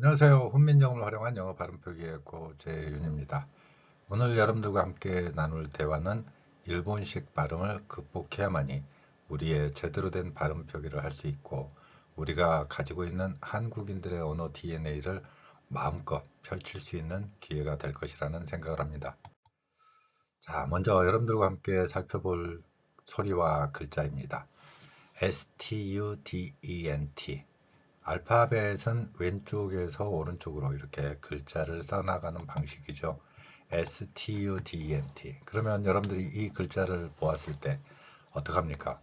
안녕하세요. 훈민정음을 활용한 영어 발음 표기의 고재윤입니다. 오늘 여러분들과 함께 나눌 대화는 일본식 발음을 극복해야만이 우리의 제대로 된 발음 표기를 할 수 있고 우리가 가지고 있는 한국인들의 언어 DNA를 마음껏 펼칠 수 있는 기회가 될 것이라는 생각을 합니다. 자, 먼저 여러분들과 함께 살펴볼 소리와 글자입니다. student 알파벳은 왼쪽에서 오른쪽으로 이렇게 글자를 써나가는 방식이죠. student. 그러면 여러분들이 이 글자를 보았을 때 어떡합니까?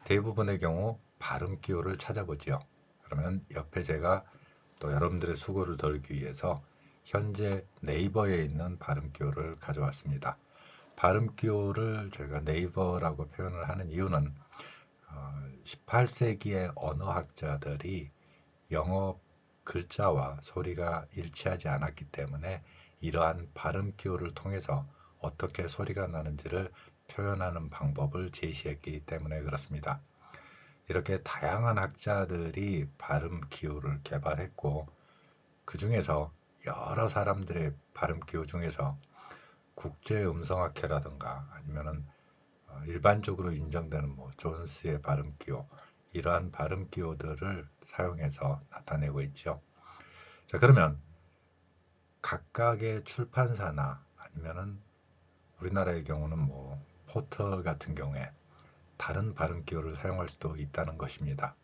대부분의 경우 발음 기호를 찾아보지요. 그러면 옆에 제가 또 여러분들의 수고를 덜기 위해서 현재 네이버에 있는 발음 기호를 가져왔습니다. 발음 기호를 저희가 네이버라고 표현을 하는 이유는 18세기의 언어학자들이 영어 글자와 소리가 일치하지 않았기 때문에 이러한 발음 기호를 통해서 어떻게 소리가 나는지를 표현하는 방법을 제시했기 때문에 그렇습니다. 이렇게 다양한 학자들이 발음 기호를 개발했고 그 중에서 여러 사람들의 발음 기호 중에서 국제음성학회라든가 아니면은 일반적으로 인정되는 존스의 발음 기호 이러한 발음 기호들을 사용해서 나타내고 있죠. 자, 그러면 각각의 출판사나 아니면은 우리나라의 경우는 포털 같은 경우에 다른 발음 기호를 사용할 수도 있다는 것입니다.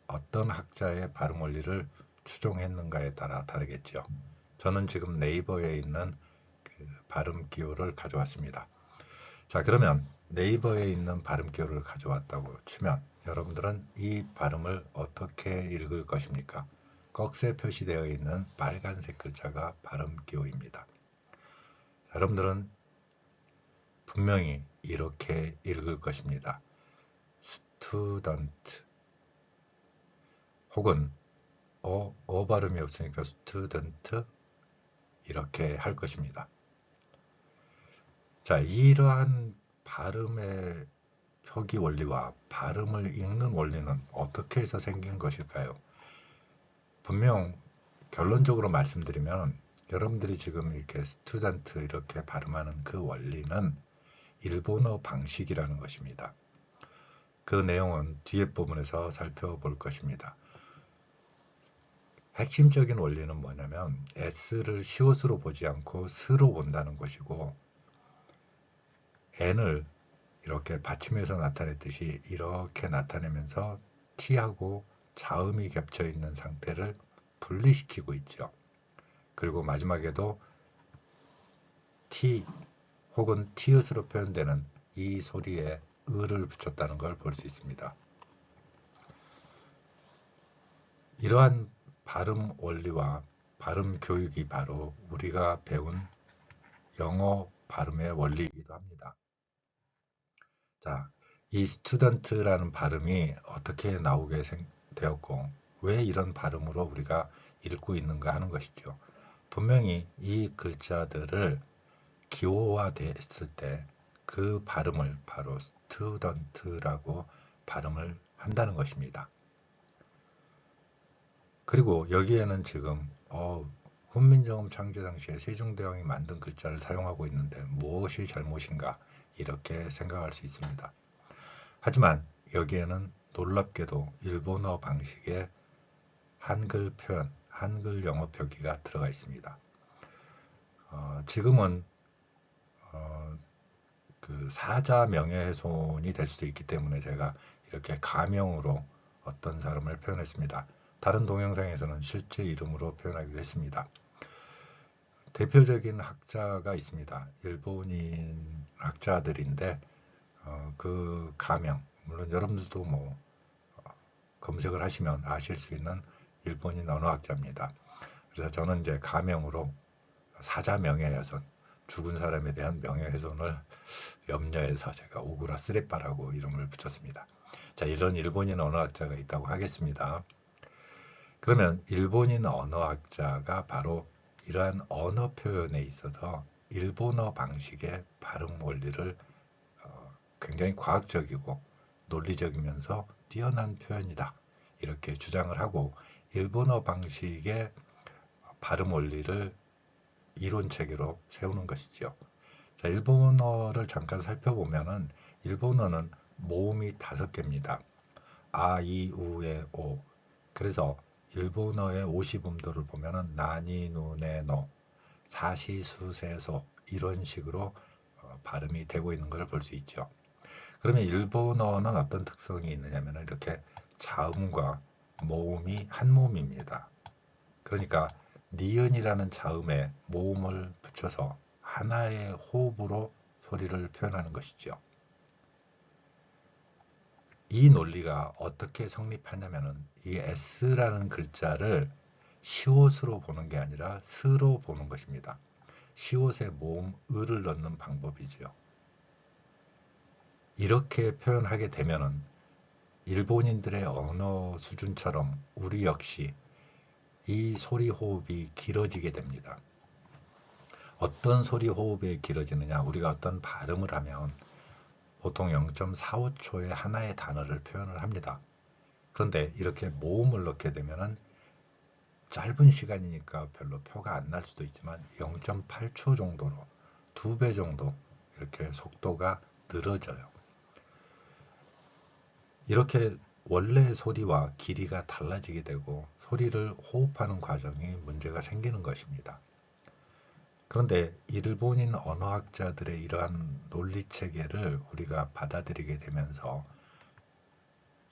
어떤 학자의 발음 원리를 추종했는가에 따라 다르겠죠. 저는 지금 네이버에 있는 그 발음 기호를 가져왔습니다. 자, 그러면 네이버에 있는 발음 기호를 가져왔다고 치면 여러분들은 이 발음을 어떻게 읽을 것입니까? 꺽쇠 표시되어 있는 빨간색 글자가 발음 기호입니다. 여러분들은 분명히 이렇게 읽을 것입니다. student 혹은 발음이 없으니까 student 이렇게 할 것입니다. 자, 이러한 발음의 표기 원리와 발음을 읽는 원리는 어떻게 해서 생긴 것일까요? 분명 결론적으로 말씀드리면 여러분들이 지금 이렇게 스튜던트 이렇게 발음하는 그 원리는 일본어 방식이라는 것입니다. 그 내용은 뒤에 부분에서 살펴볼 것입니다. 핵심적인 원리는 뭐냐면 S를 시옷으로 보지 않고 스로 본다는 것이고 N을 이렇게 받침해서 나타냈듯이 이렇게 나타내면서 T하고 자음이 겹쳐 있는 상태를 분리시키고 있죠. 그리고 마지막에도 T 혹은 티읕으로 표현되는 이 소리에 을을 붙였다는 걸 볼 수 있습니다. 이러한 발음 원리와 발음 교육이 바로 우리가 배운 영어 발음의 원리이기도 합니다. 자, 이 스튜던트라는 발음이 어떻게 나오게 되었고 왜 이런 발음으로 우리가 읽고 있는가 하는 것이죠. 분명히 이 글자들을 기호화됐을 때 그 발음을 바로 스튜던트라고 발음을 한다는 것입니다. 그리고 여기에는 지금 훈민정음 창제 당시에 세종대왕이 만든 글자를 사용하고 있는데 무엇이 잘못인가 이렇게 생각할 수 있습니다. 하지만 여기에는 놀랍게도 일본어 방식의 한글 표현, 한글 영어 표기가 들어가 있습니다. 지금은 그 사자 명예훼손이 될 수도 있기 때문에 제가 이렇게 가명으로 어떤 사람을 표현했습니다. 다른 동영상에서는 실제 이름으로 표현하기도 했습니다. 대표적인 학자가 있습니다. 일본인 학자들인데 그 가명, 물론 여러분들도 검색을 하시면 아실 수 있는 일본인 언어학자입니다. 그래서 저는 이제 가명으로 사자 명예훼손, 죽은 사람에 대한 명예훼손을 염려해서 제가 오구라 쓰레빠라고 이름을 붙였습니다. 자, 이런 일본인 언어학자가 있다고 하겠습니다. 그러면 일본인 언어학자가 바로 이러한 언어 표현에 있어서 일본어 방식의 발음 원리를 굉장히 과학적이고 논리적이면서 뛰어난 표현이다. 이렇게 주장을 하고 일본어 방식의 발음 원리를 이론 체계로 세우는 것이죠. 자, 일본어를 잠깐 살펴보면은 일본어는 모음이 5개입니다. 아, 이, 우, 에, 오. 그래서 일본어의 오시음도를 보면은 나니, 누, 네, 노, 사시, 수, 세, 소 이런 식으로 발음이 되고 있는 걸 볼 수 있죠. 그러면 일본어는 어떤 특성이 있느냐면 이렇게 자음과 모음이 한 모음입니다. 그러니까 니은이라는 자음에 모음을 붙여서 하나의 호흡으로 소리를 표현하는 것이죠. 이 논리가 어떻게 성립하냐면은 이 S라는 글자를 시옷으로 보는 게 아니라 스로 보는 것입니다. 시옷에 모음 을을 넣는 방법이죠. 이렇게 표현하게 되면은 일본인들의 언어 수준처럼 우리 역시 이 소리 호흡이 길어지게 됩니다. 어떤 소리 호흡이 길어지느냐? 우리가 어떤 발음을 하면 보통 0.45초에 하나의 단어를 표현을 합니다. 그런데 이렇게 모음을 넣게 되면은 짧은 시간이니까 별로 표가 안 날 수도 있지만 0.8초 정도로 2배 정도 이렇게 속도가 늘어져요. 이렇게 원래 소리와 길이가 달라지게 되고 소리를 호흡하는 과정이 문제가 생기는 것입니다. 그런데 일본인 언어학자들의 이러한 논리 체계를 우리가 받아들이게 되면서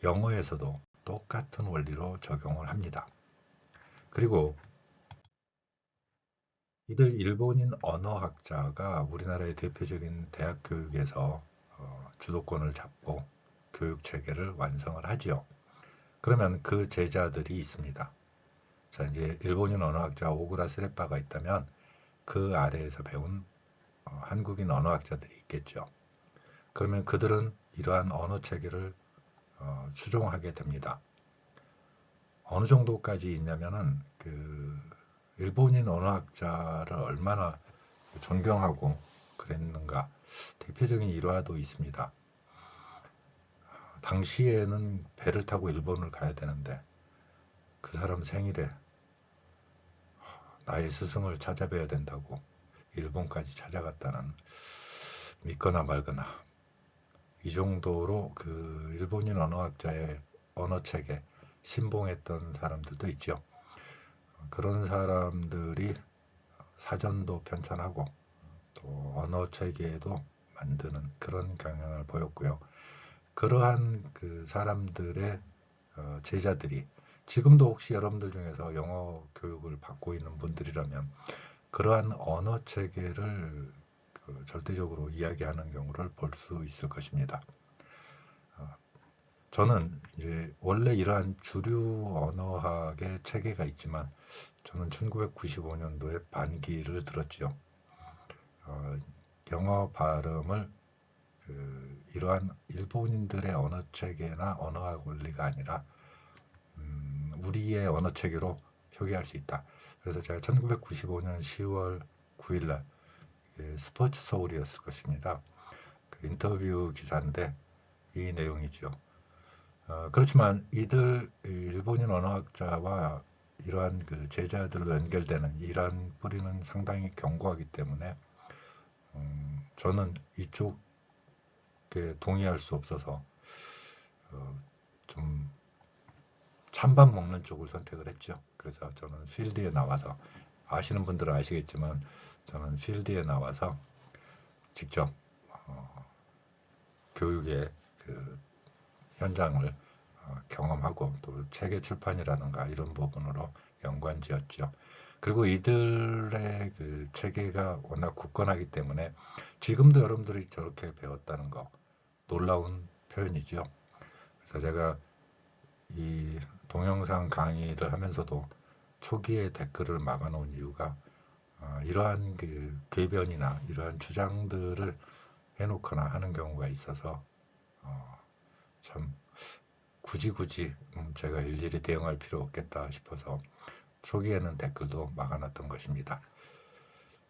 영어에서도 똑같은 원리로 적용을 합니다. 그리고 이들 일본인 언어학자가 우리나라의 대표적인 대학 교육에서 주도권을 잡고 교육 체계를 완성을 하지요. 그러면 그 제자들이 있습니다. 자, 이제 일본인 언어학자 오구라 스레빠가 있다면 그 아래에서 배운 한국인 언어학자들이 있겠죠. 그러면 그들은 이러한 언어 체계를 추종하게 됩니다. 어느 정도까지 있냐면은 그 일본인 언어학자를 얼마나 존경하고 그랬는가 대표적인 일화도 있습니다. 당시에는 배를 타고 일본을 가야 되는데 그 사람 생일에 나의 스승을 찾아뵈야 된다고 일본까지 찾아갔다는 믿거나 말거나 이 정도로 그 일본인 언어학자의 언어체계 신봉했던 사람들도 있죠. 그런 사람들이 사전도 편찬하고 또 언어체계도 만드는 그런 경향을 보였고요. 그러한 그 사람들의 제자들이 지금도 혹시 여러분들 중에서 영어 교육을 받고 있는 분들이라면 그러한 언어 체계를 절대적으로 이야기하는 경우를 볼 수 있을 것입니다. 저는 이제 원래 이러한 주류 언어학의 체계가 있지만 저는 1995년도에 반기를 들었지요. 영어 발음을 이러한 일본인들의 언어 체계나 언어학 원리가 아니라 우리의 언어 체계로 표기할 수 있다. 그래서 제가 1995년 10월 9일 날 스포츠 서울이었을 것입니다. 그 인터뷰 기사인데 이 내용이죠. 그렇지만 이들 일본인 언어학자와 이러한 그 제자들로 연결되는 이러한 뿌리는 상당히 견고하기 때문에 저는 이쪽에 동의할 수 없어서 좀 찬밥 먹는 쪽을 선택을 했죠. 그래서 저는 필드에 나와서 아시는 분들은 아시겠지만 저는 필드에 나와서 직접 교육의 그 현장을 경험하고 또 책의 출판이라든가 이런 부분으로 연관지었죠. 그리고 이들의 그 체계가 워낙 굳건하기 때문에 지금도 여러분들이 저렇게 배웠다는 거 놀라운 표현이죠. 그래서 제가 이 동영상 강의를 하면서도 초기에 댓글을 막아놓은 이유가 이러한 그 궤변이나 이러한 주장들을 해놓거나 하는 경우가 있어서 참 굳이 제가 일일이 대응할 필요 없겠다 싶어서 초기에는 댓글도 막아놨던 것입니다.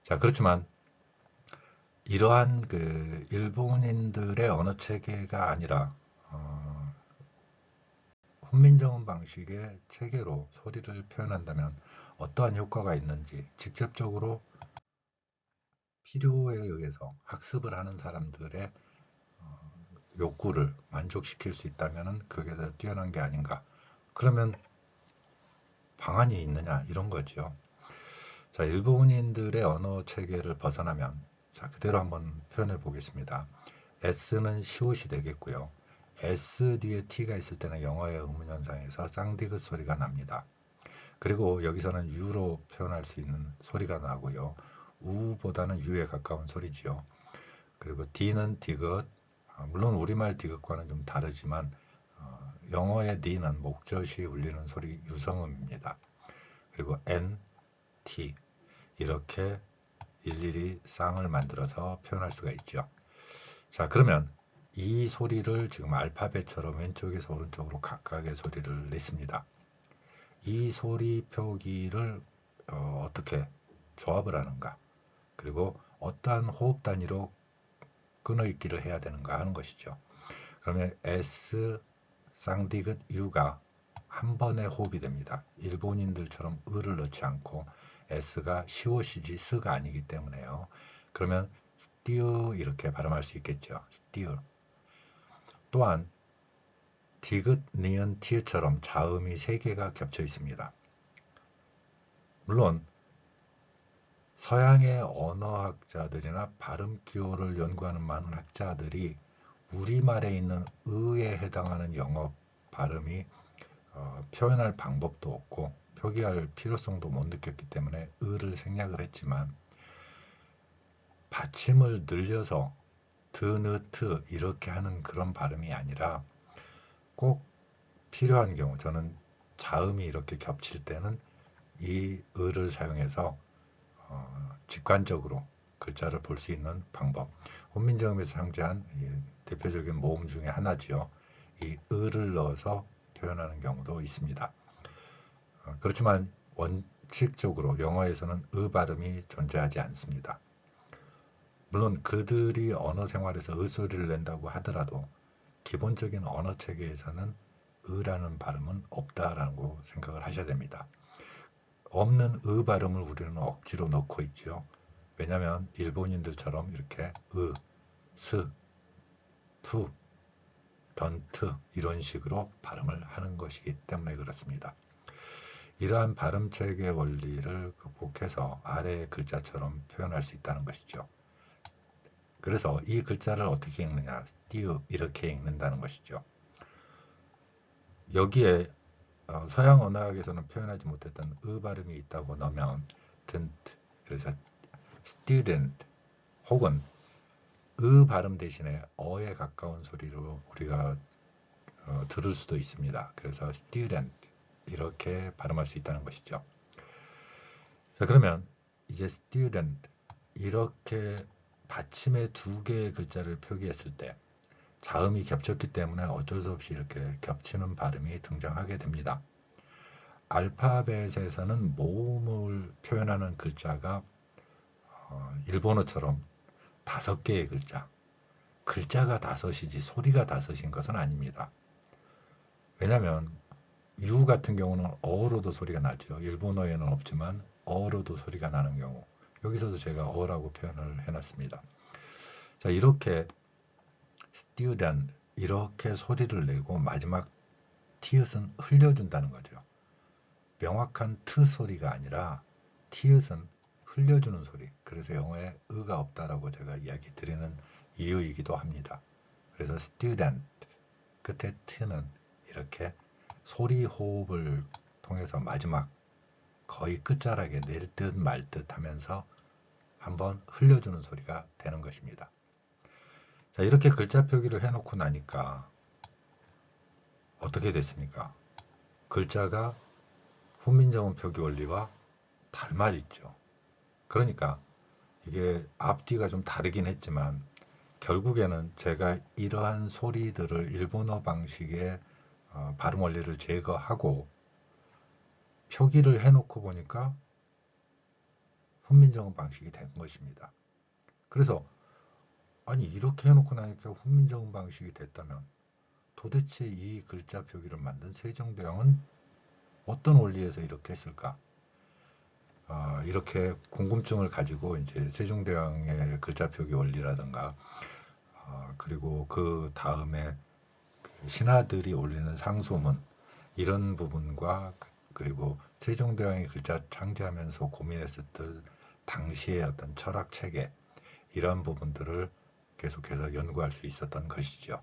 자, 그렇지만 이러한 그 일본인들의 언어 체계가 아니라 훈민정음 방식의 체계로 소리를 표현한다면 어떠한 효과가 있는지 직접적으로 필요에 의해서 학습을 하는 사람들의 욕구를 만족시킬 수 있다면 그게 더 뛰어난 게 아닌가. 그러면 방안이 있느냐 이런 거죠. 자, 일본인들의 언어 체계를 벗어나면 자, 그대로 한번 표현해 보겠습니다. S는 시옷이 되겠고요. S 뒤에 T가 있을 때는 영어의 의문현상에서 쌍디귿 소리가 납니다. 그리고 여기서는 U로 표현할 수 있는 소리가 나고요. 우보다는 U에 가까운 소리지요. 그리고 D는 디귿, 물론 우리말 디귿과는 좀 다르지만 영어의 D는 목젖이 울리는 소리 유성음입니다. 그리고 N, T 이렇게 일일이 쌍을 만들어서 표현할 수가 있죠. 자, 그러면 이 소리를 지금 알파벳처럼 왼쪽에서 오른쪽으로 각각의 소리를 냈습니다. 이 소리 표기를 어떻게 조합을 하는가, 그리고 어떠한 호흡 단위로 끊어읽기를 해야 되는가 하는 것이죠. 그러면 S, 쌍디귿, U가 한 번의 호흡이 됩니다. 일본인들처럼 을을 넣지 않고 S가 시옷이지 스가 아니기 때문에요. 그러면 스티어 이렇게 발음할 수 있겠죠. 스티어. 또한 디귿, 니은, 티읕처럼 자음이 3개가 겹쳐 있습니다. 물론 서양의 언어학자들이나 발음 기호를 연구하는 많은 학자들이 우리말에 있는 의에 해당하는 영어 발음이 표현할 방법도 없고 표기할 필요성도 못 느꼈기 때문에 의를 생략을 했지만 받침을 늘려서 드느트 이렇게 하는 그런 발음이 아니라 꼭 필요한 경우, 저는 자음이 이렇게 겹칠 때는 이 의를 사용해서 직관적으로 글자를 볼 수 있는 방법, 훈민정음에서 상징한 대표적인 모음 중에 하나지요. 이 의를 넣어서 표현하는 경우도 있습니다. 그렇지만 원칙적으로 영어에서는 의 발음이 존재하지 않습니다. 물론 그들이 언어 생활에서 의 소리를 낸다고 하더라도 기본적인 언어 체계에서는 의라는 발음은 없다라고 생각을 하셔야 됩니다. 없는 의 발음을 우리는 억지로 넣고 있죠. 왜냐하면 일본인들처럼 이렇게 의, 스, 투, 던트 이런 식으로 발음을 하는 것이기 때문에 그렇습니다. 이러한 발음 체계 원리를 극복해서 아래의 글자처럼 표현할 수 있다는 것이죠. 그래서 이 글자를 어떻게 읽느냐, 띄우 이렇게 읽는다는 것이죠. 여기에 서양 언어학에서는 표현하지 못했던 의 발음이 있다고 넣으면 didn't, 그래서 student 혹은 의 발음 대신에 어에 가까운 소리로 우리가 들을 수도 있습니다. 그래서 student 이렇게 발음할 수 있다는 것이죠. 자, 그러면 이제 student 이렇게 받침의 2개의 글자를 표기했을 때 자음이 겹쳤기 때문에 어쩔 수 없이 이렇게 겹치는 발음이 등장하게 됩니다. 알파벳에서는 모음을 표현하는 글자가 일본어처럼 5개의 글자가 5이지 소리가 5인 것은 아닙니다. 왜냐하면 유 같은 경우는 어로도 소리가 나죠. 일본어에는 없지만 어로도 소리가 나는 경우, 여기서도 제가 어라고 표현을 해놨습니다. 자, 이렇게 student 이렇게 소리를 내고 마지막 티읕은 흘려준다는 거죠. 명확한 트 소리가 아니라 티읕은 흘려주는 소리. 그래서 영어에 의가 없다라고 제가 이야기 드리는 이유이기도 합니다. 그래서 student 끝에 t는 이렇게 소리 호흡을 통해서 마지막 거의 끝자락에 낼 듯 말 듯 하면서 한번 흘려주는 소리가 되는 것입니다. 자, 이렇게 글자 표기를 해놓고 나니까 어떻게 됐습니까? 글자가 훈민정음 표기 원리와 닮아있죠. 그러니까 이게 앞뒤가 좀 다르긴 했지만 결국에는 제가 이러한 소리들을 일본어 방식의 발음 원리를 제거하고 표기를 해놓고 보니까 훈민정음 방식이 된 것입니다. 그래서 아니 이렇게 해놓고 나니까 훈민정음 방식이 됐다면 도대체 이 글자 표기를 만든 세종대왕은 어떤 원리에서 이렇게 했을까? 이렇게 궁금증을 가지고 이제 세종대왕의 글자 표기 원리라든가 그리고 그 다음에 신하들이 올리는 상소문 이런 부분과 그리고 세종대왕이 글자 창제하면서 고민했었던 당시의 어떤 철학 체계 이런 부분들을 계속해서 연구할 수 있었던 것이죠.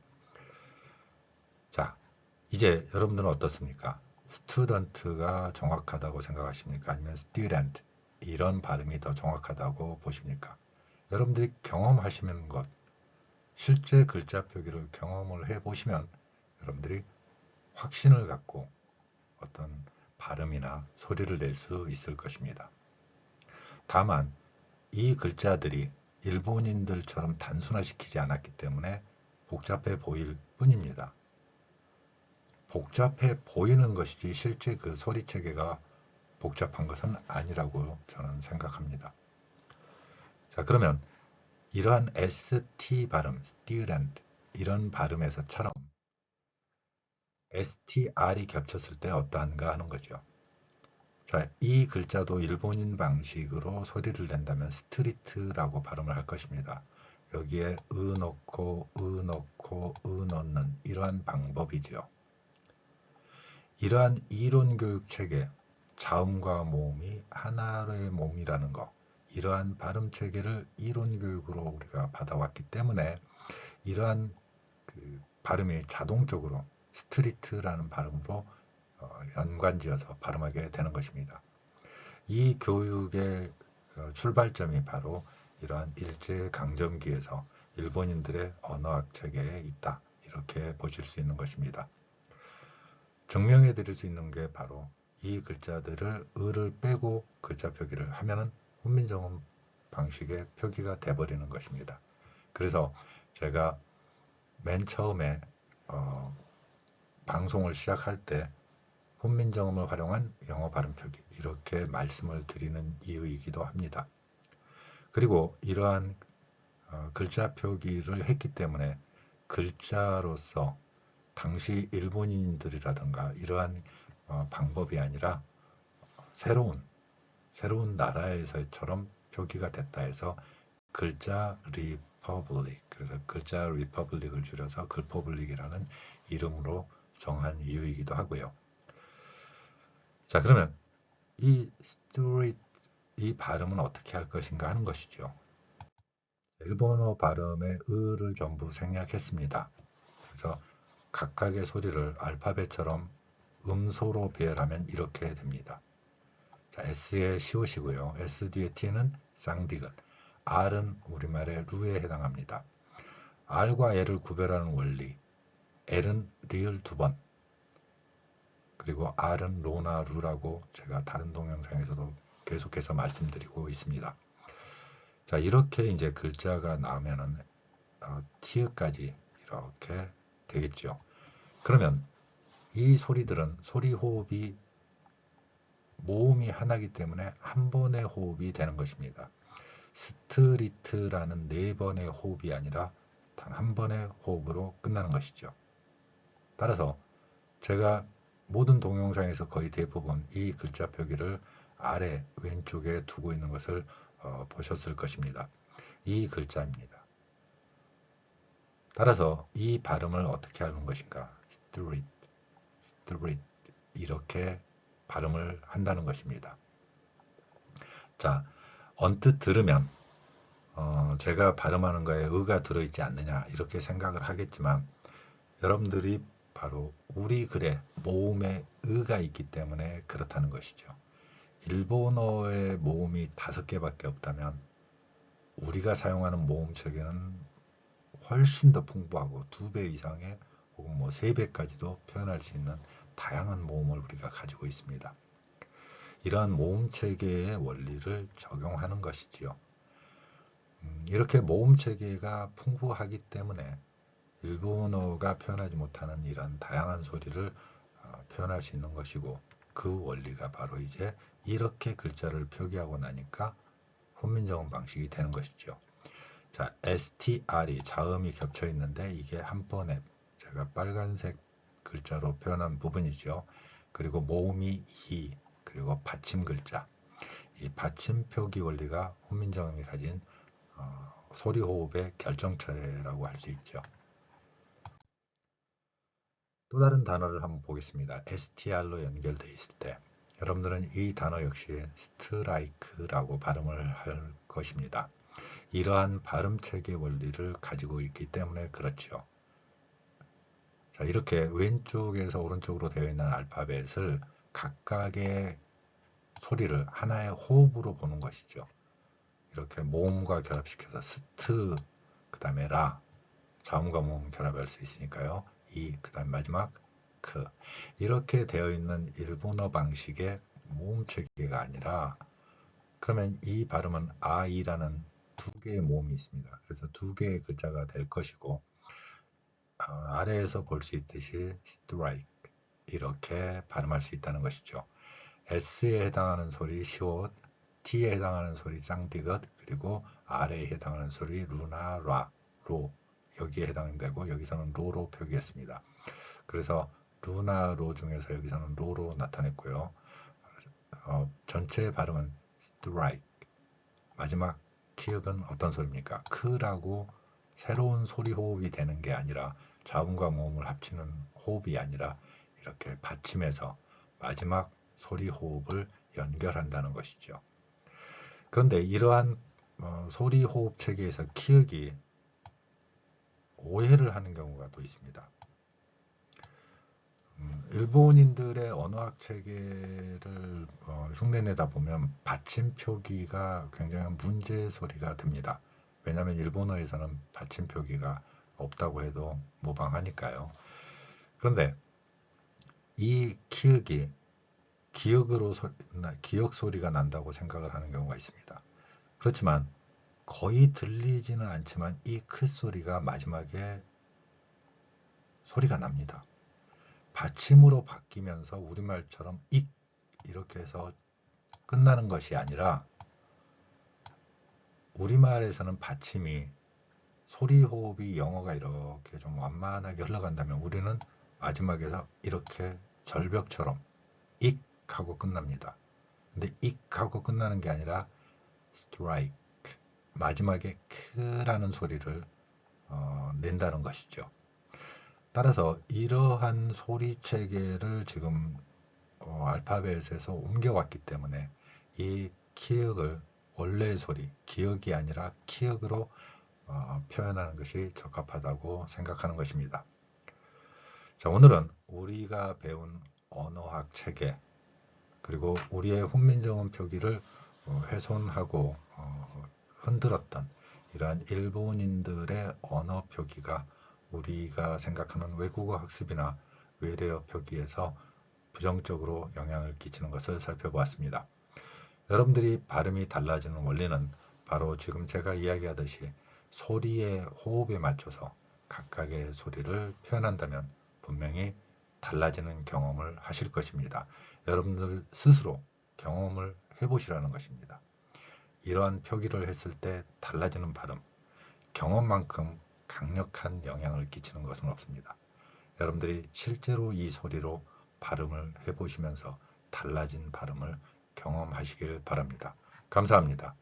자, 이제 여러분들은 어떻습니까? 스튜던트가 정확하다고 생각하십니까? 아니면 student 이런 발음이 더 정확하다고 보십니까? 여러분들이 경험하시는 것, 실제 글자 표기를 경험을 해보시면 여러분들이 확신을 갖고 어떤 발음이나 소리를 낼 수 있을 것입니다. 다만 이 글자들이 일본인들처럼 단순화시키지 않았기 때문에 복잡해 보일 뿐입니다. 복잡해 보이는 것이지 실제 그 소리 체계가 복잡한 것은 아니라고 저는 생각합니다. 자, 그러면 이러한 ST 발음, student 이런 발음에서처럼 STR이 겹쳤을 때 어떠한가 하는 거죠. 자, 이 글자도 일본인 방식으로 소리를 낸다면 스트리트라고 발음을 할 것입니다. 여기에 으 넣고 넣는 이러한 방법이죠. 이러한 이론 교육 체계, 자음과 모음이 하나의 몸이라는 것, 이러한 발음 체계를 이론 교육으로 우리가 받아왔기 때문에 이러한 그 발음이 자동적으로 스트리트라는 발음으로 연관지어서 발음하게 되는 것입니다. 이 교육의 출발점이 바로 이러한 일제강점기에서 일본인들의 언어학 체계에 있다. 이렇게 보실 수 있는 것입니다. 증명해 드릴 수 있는 게 바로 이 글자들을 을을 빼고 글자 표기를 하면은 훈민정음 방식의 표기가 돼버리는 것입니다. 그래서 제가 맨 처음에 방송을 시작할 때 훈민정음을 활용한 영어 발음 표기 이렇게 말씀을 드리는 이유이기도 합니다. 그리고 이러한 글자 표기를 했기 때문에 글자로서 당시 일본인들이라든가 이러한 방법이 아니라 새로운 나라에서처럼 표기가 됐다 해서 글자 리퍼블릭, 그래서 글자 리퍼블릭을 줄여서 글퍼블릭이라는 이름으로 정한 이유이기도 하고요. 자, 그러면 이 스트릿 이 발음은 어떻게 할 것인가 하는 것이죠. 일본어 발음의 을을 전부 생략했습니다. 그래서 각각의 소리를 알파벳처럼 음소로 배열하면 이렇게 됩니다. 자, S의 시옷이고요. S 뒤에 T는 쌍디귿, R은 우리말의 루에 해당합니다. R과 L을 구별하는 원리, L은 리을 2번, 그리고 R은 로나 루라고 제가 다른 동영상에서도 계속해서 말씀드리고 있습니다. 자, 이렇게 이제 글자가 나오면은 티읕까지 이렇게 되겠죠. 그러면 이 소리들은 소리 호흡이 모음이 하나이기 때문에 한 번의 호흡이 되는 것입니다. 스트리트라는 4번의 호흡이 아니라 단 한 번의 호흡으로 끝나는 것이죠. 따라서 제가 모든 동영상에서 거의 대부분 이 글자 표기를 아래 왼쪽에 두고 있는 것을 보셨을 것입니다. 이 글자입니다. 따라서 이 발음을 어떻게 하는 것인가? street 이렇게 발음을 한다는 것입니다. 자, 언뜻 들으면 제가 발음하는 거에 의가 들어있지 않느냐 이렇게 생각을 하겠지만 여러분들이 바로 우리 글에 모음에 의가 있기 때문에 그렇다는 것이죠. 일본어의 모음이 5개밖에 없다면 우리가 사용하는 모음 체계는 훨씬 더 풍부하고 2배 이상의 혹은 뭐 3배까지도 표현할 수 있는 다양한 모음을 우리가 가지고 있습니다. 이러한 모음 체계의 원리를 적용하는 것이지요. 이렇게 모음 체계가 풍부하기 때문에 일본어가 표현하지 못하는 이런 다양한 소리를 표현할 수 있는 것이고 그 원리가 바로 이제 이렇게 글자를 표기하고 나니까 훈민정음 방식이 되는 것이죠. 자, STR이 자음이 겹쳐 있는데 이게 한 번에 제가 제가 빨간색 글자로 표현한 부분이죠. 그리고 모음이 이, 그리고 받침 글자. 이 받침 표기 원리가 훈민정음이 가진 소리 호흡의 결정체라고 할 수 있죠. 또 다른 단어를 한번 보겠습니다. STR로 연결되어 있을 때 여러분들은 이 단어 역시 스트라이크라고 발음을 할 것입니다. 이러한 발음 체계 원리를 가지고 있기 때문에 그렇죠. 자, 이렇게 왼쪽에서 오른쪽으로 되어 있는 알파벳을 각각의 소리를 하나의 호흡으로 보는 것이죠. 이렇게 모음과 결합시켜서 스트, 그 다음에 라, 자음과 모음 결합할 수 있으니까요. 이, 그 다음 마지막 크. 이렇게 되어 있는 일본어 방식의 모음 체계가 아니라, 그러면 이 발음은 아이라는 두 개의 모음이 있습니다. 그래서 두 개의 글자가 될 것이고, 아래에서 볼 수 있듯이 strike 이렇게 발음할 수 있다는 것이죠. S에 해당하는 소리 시옷, T에 해당하는 소리 쌍디귿, 그리고 R에 해당하는 소리 루나, 라, 로 여기에 해당되고 여기서는 로로 표기했습니다. 그래서 루나, 로 중에서 여기서는 로로 나타냈고요. 전체 발음은 strike. 마지막 키읔은 어떤 소리입니까? 크라고 새로운 소리 호흡이 되는 게 아니라 자음과 모음을 합치는 호흡이 아니라 이렇게 받침해서 마지막 소리 호흡을 연결한다는 것이죠. 그런데 이러한 소리 호흡 체계에서 키읔이 오해를 하는 경우가 또 있습니다. 일본인들의 언어학 체계를 흉내내다 보면 받침 표기가 굉장히 문제 소리가 됩니다. 왜냐하면 일본어에서는 받침 표기가 없다고 해도 무방하니까요. 그런데 이 키읔이 기역 소리가 난다고 생각을 하는 경우가 있습니다. 그렇지만 거의 들리지는 않지만 이 크 소리가 마지막에 소리가 납니다. 받침으로 바뀌면서 우리말처럼 익 이렇게 해서 끝나는 것이 아니라 우리말에서는 받침이 소리 호흡이 영어가 이렇게 좀 완만하게 흘러간다면 우리는 마지막에서 이렇게 절벽처럼 익 하고 끝납니다. 근데 익 하고 끝나는 게 아니라 strike 마지막에 크라는 소리를 낸다는 것이죠. 따라서 이러한 소리 체계를 지금 알파벳에서 옮겨왔기 때문에 이 키읔을 원래의 소리, 기역이 아니라 키읔으로 표현하는 것이 적합하다고 생각하는 것입니다. 자, 오늘은 우리가 배운 언어학 체계 그리고 우리의 훈민정음 표기를 훼손하고 흔들었던 이러한 일본인들의 언어 표기가 우리가 생각하는 외국어 학습이나 외래어 표기에서 부정적으로 영향을 끼치는 것을 살펴보았습니다. 여러분들이 발음이 달라지는 원리는 바로 지금 제가 이야기하듯이 소리의 호흡에 맞춰서 각각의 소리를 표현한다면 분명히 달라지는 경험을 하실 것입니다. 여러분들 스스로 경험을 해보시라는 것입니다. 이러한 표기를 했을 때 달라지는 발음, 경험만큼 강력한 영향을 끼치는 것은 없습니다. 여러분들이 실제로 이 소리로 발음을 해보시면서 달라진 발음을 경험하시길 바랍니다. 감사합니다.